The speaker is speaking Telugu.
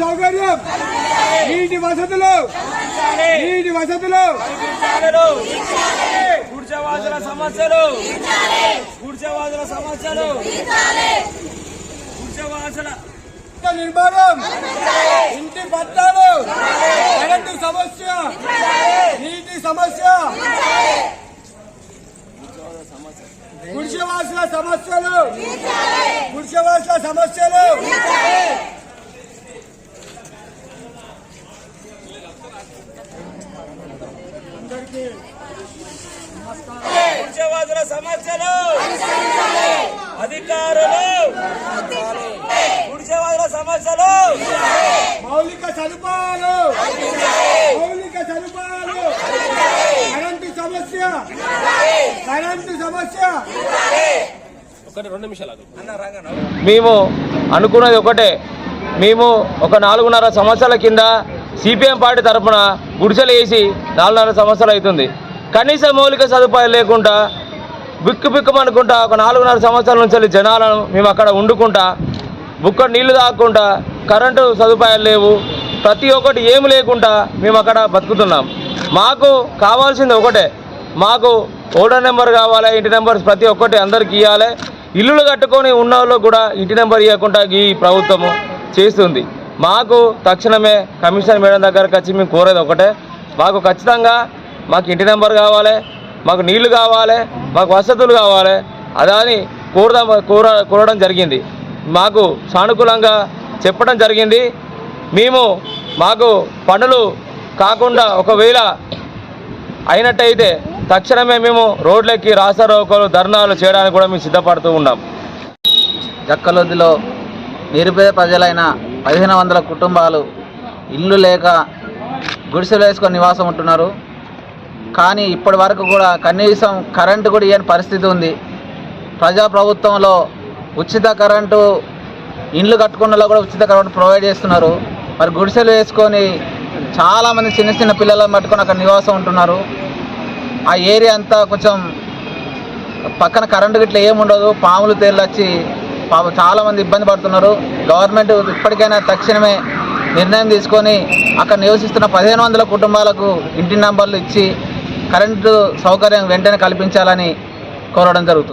సౌకర్యం, నీటి వసతులు, గుడిసెవాసుల సమస్యలు, గుడిసెవాసుల నిర్మాణం, ఇంటి పట్టాలు, కరెంటు సమస్య, నీటి సమస్య, గుడిసెవాసుల సమస్యలు, గుడిసెవాసుల సమస్యలు, అధికారులు, గుడిసెవాసుల సమస్యలు, మౌలిక సదుపాయాలు, కరెంటు సమస్య. మేము అనుకున్నది ఒకటే, మేము ఒక 4.5 సంవత్సరాల కింద సిపిఎం పార్టీ తరఫున గుడిసెలు వేసి 4.5 సంవత్సరాలు అవుతుంది. కనీస మౌలిక సదుపాయాలు లేకుండా బిక్కుబిక్కుమనుకుంటా ఒక 4.5 సంవత్సరాల నుంచి జనాలను మేము అక్కడ వండుకుంటా, బుక్క నీళ్లు తాగకుండా, కరెంటు సదుపాయాలు లేవు, ప్రతి ఒక్కటి ఏమి లేకుండా మేము అక్కడ బతుకుతున్నాం. మాకు కావాల్సింది ఒకటే, మాకు ఓటర్ నెంబర్ కావాలి, ఇంటి నెంబర్స్ ప్రతి ఒక్కటి అందరికి ఇవ్వాలి. ఇల్లులు కట్టుకొని ఉన్న వాళ్ళకు కూడా ఇంటి నెంబర్ ఇవ్వకుండా ఈ ప్రభుత్వము చేస్తుంది. మాకు తక్షణమే కమిషనర్ మేడం దగ్గరకు వచ్చి మేము కోరేది ఒకటే, మాకు ఖచ్చితంగా మాకు ఇంటి నెంబర్ కావాలి, మాకు నీళ్లు కావాలి, మాకు వసతులు కావాలి. అదని కోరడం జరిగింది. మాకు సానుకూలంగా చెప్పడం జరిగింది. మాకు పనులు కాకుండా ఒకవేళ అయినట్టయితే తక్షణమే మేము రోడ్లెక్కి రాస్తారోకోలు, ధర్నాలు చేయడానికి కూడా మేము సిద్ధపడుతూ ఉన్నాం. జక్కలొద్దిలో నిరుపేద ప్రజలైన 1500 కుటుంబాలు ఇల్లు లేక గుడిసెలు వేసుకొని నివాసం ఉంటున్నారు. కానీ ఇప్పటి వరకు కూడా కనీసం కరెంటు కూడా ఇవ్వని పరిస్థితి ఉంది. ప్రజాప్రభుత్వంలో ఉచిత కరెంటు, ఇండ్లు కట్టుకున్నలో కూడా ఉచిత కరెంటు ప్రొవైడ్ చేస్తున్నారు. మరి గుడిసెలు వేసుకొని చాలామంది చిన్న చిన్న పిల్లలను పట్టుకొని అక్కడ నివాసం ఉంటున్నారు. ఆ ఏరియా అంతా కొంచెం పక్కన కరెంటు గిట్ల ఏముండదు, పాములు తేళ్ళు వచ్చి చాలామంది ఇబ్బంది పడుతున్నారు. గవర్నమెంట్ ఇప్పటికైనా తక్షణమే నిర్ణయం తీసుకొని అక్కడ నివసిస్తున్న 1500 కుటుంబాలకు ఇంటి నంబర్లు ఇచ్చి కరెంటు సౌకర్యం వెంటనే కల్పించాలని కోరడం జరుగుతుంది.